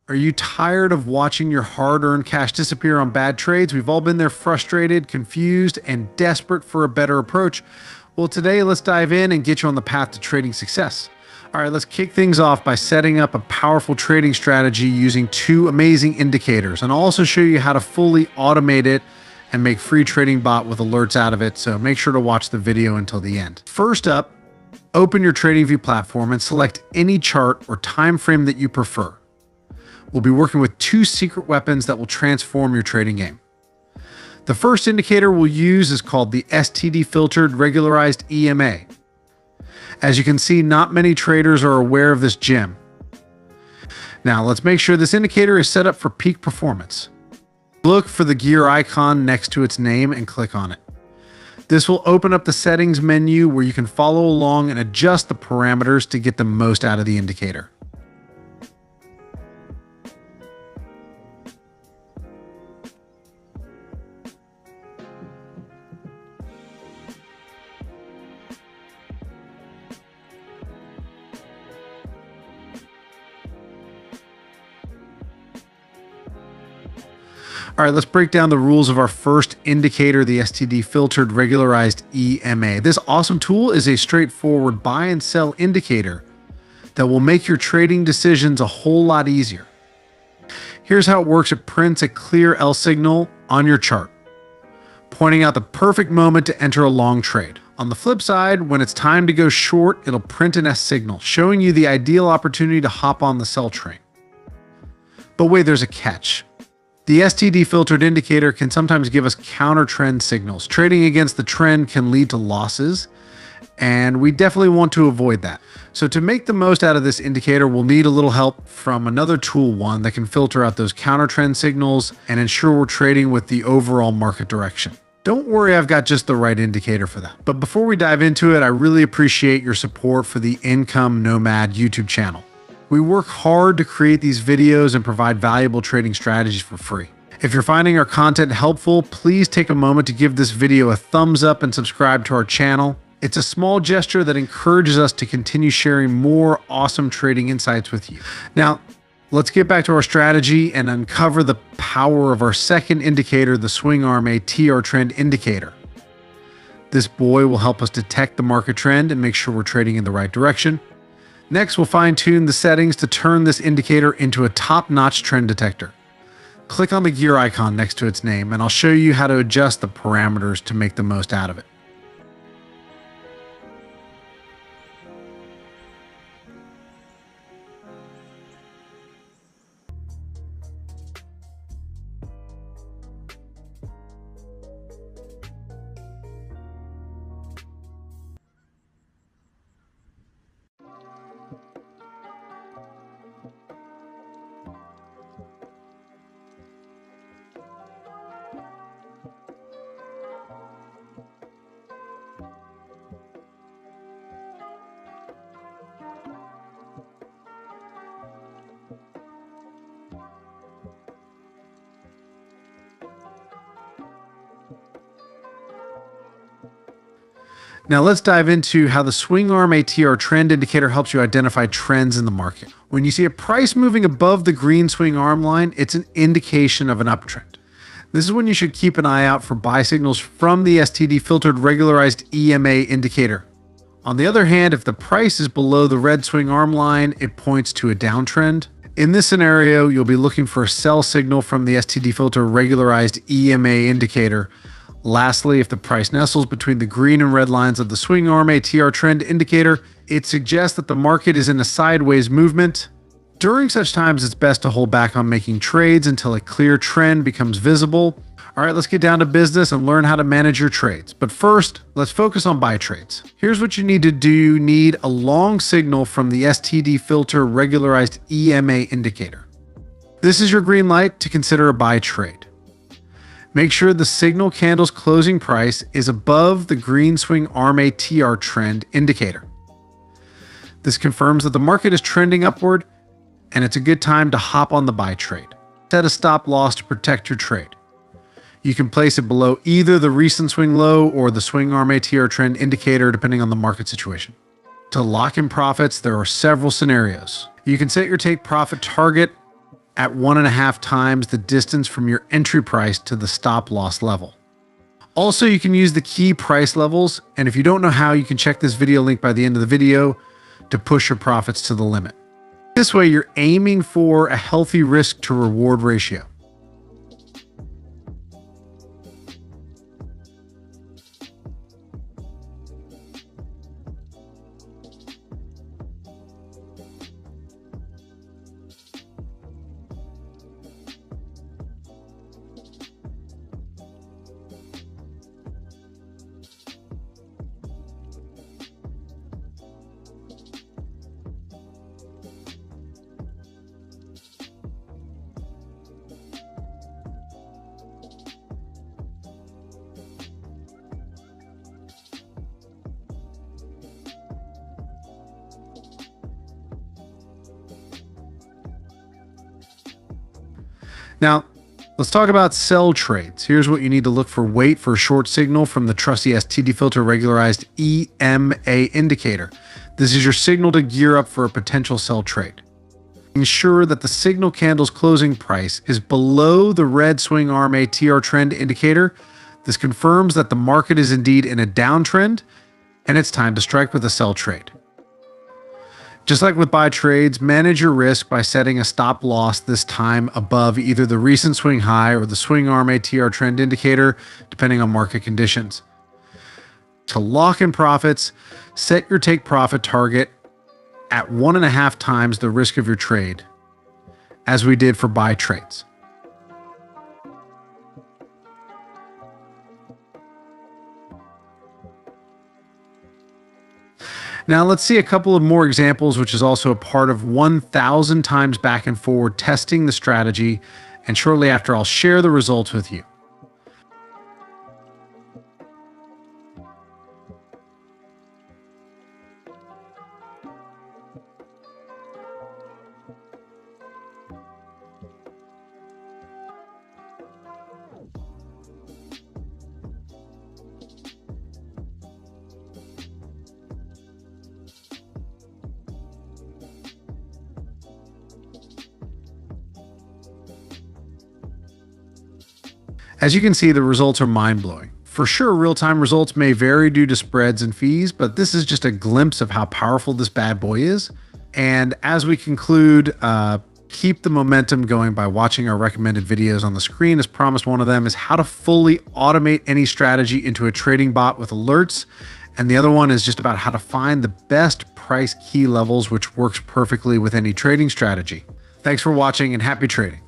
Are you tired of watching your hard-earned cash disappear on bad trades? We've all been there, frustrated, confused, and desperate for a better approach. Well, today let's dive in and get you on the path to trading success. All right, let's kick things off by setting up a powerful trading strategy using two amazing indicators, and I'll also show you how to fully automate it and make free trading bot with alerts out of it, so make sure to watch the video until the end. First up, open your TradingView platform and select any chart or time frame that you prefer. We'll be working with two secret weapons that will transform your trading game. The first indicator we'll use is called the STD Filtered Regularized EMA. As you can see, not many traders are aware of this gem. Now let's make sure this indicator is set up for peak performance. Look for the gear icon next to its name and click on it. This will open up the settings menu where you can follow along and adjust the parameters to get the most out of the indicator. All right, let's break down the rules of our first indicator, the STD Filtered Regularized EMA. This awesome tool is a straightforward buy and sell indicator that will make your trading decisions a whole lot easier. Here's how it works. It prints a clear L signal on your chart, pointing out the perfect moment to enter a long trade. On the flip side, when it's time to go short, it'll print an S signal, showing you the ideal opportunity to hop on the sell train. But wait, there's a catch. The STD filtered indicator can sometimes give us counter trend signals. Trading against the trend can lead to losses, and we definitely want to avoid that. So to make the most out of this indicator, we'll need a little help from another tool, one that can filter out those counter trend signals and ensure we're trading with the overall market direction. Don't worry, I've got just the right indicator for that. But before we dive into it, I really appreciate your support for the Income Nomad YouTube channel. We work hard to create these videos and provide valuable trading strategies for free. If you're finding our content helpful, please take a moment to give this video a thumbs up and subscribe to our channel. It's a small gesture that encourages us to continue sharing more awesome trading insights with you. Now, let's get back to our strategy and uncover the power of our second indicator, the Swing Arm ATR Trend Indicator. This boy will help us detect the market trend and make sure we're trading in the right direction. Next, we'll fine-tune the settings to turn this indicator into a top-notch trend detector. Click on the gear icon next to its name, and I'll show you how to adjust the parameters to make the most out of it. Now let's dive into how the Swing Arm ATR Trend Indicator helps you identify trends in the market. When you see a price moving above the green swing arm line, it's an indication of an uptrend. This is when you should keep an eye out for buy signals from the STD Filtered Regularized EMA indicator. On the other hand, if the price is below the red swing arm line, it points to a downtrend. In this scenario, you'll be looking for a sell signal from the STD Filtered Regularized EMA indicator. Lastly, if the price nestles between the green and red lines of the Swing Arm ATR Trend Indicator, it suggests that the market is in a sideways movement. During such times, it's best to hold back on making trades until a clear trend becomes visible. All right, let's get down to business and learn how to manage your trades. But first, let's focus on buy trades. Here's what you need to do. You need a long signal from the STD Filter Regularized EMA indicator. This is your green light to consider a buy trade. Make sure the signal candle's closing price is above the green swing arm ATR trend indicator. This confirms that the market is trending upward and it's a good time to hop on the buy trade. Set a stop loss to protect your trade. You can place it below either the recent swing low or the Swing Arm ATR Trend Indicator depending on the market situation. To lock in profits, there are several scenarios. You can set your take profit target at 1.5 times the distance from your entry price to the stop loss level. Also, you can use the key price levels, and if you don't know how, you can check this video link by the end of the video to push your profits to the limit. This way, you're aiming for a healthy risk to reward ratio. Now, let's talk about sell trades. Here's what you need to look for. Wait for a short signal from the trusty STD Filtered regularized EMA indicator. This is your signal to gear up for a potential sell trade. Ensure that the signal candle's closing price is below the red swing arm ATR trend indicator. This confirms that the market is indeed in a downtrend, and it's time to strike with a sell trade. Just like with buy trades, manage your risk by setting a stop loss this time above either the recent swing high or the swing arm ATR trend indicator, depending on market conditions. To lock in profits, set your take profit target at 1.5 times the risk of your trade, as we did for buy trades. Now let's see a couple of more examples, which is also a part of 1,000 times back and forward testing the strategy, and shortly after I'll share the results with you. As you can see, the results are mind-blowing. For sure, real-time results may vary due to spreads and fees, but this is just a glimpse of how powerful this bad boy is. And as we conclude, keep the momentum going by watching our recommended videos on the screen. As promised, one of them is how to fully automate any strategy into a trading bot with alerts. And the other one is just about how to find the best price key levels, which works perfectly with any trading strategy. Thanks for watching and happy trading.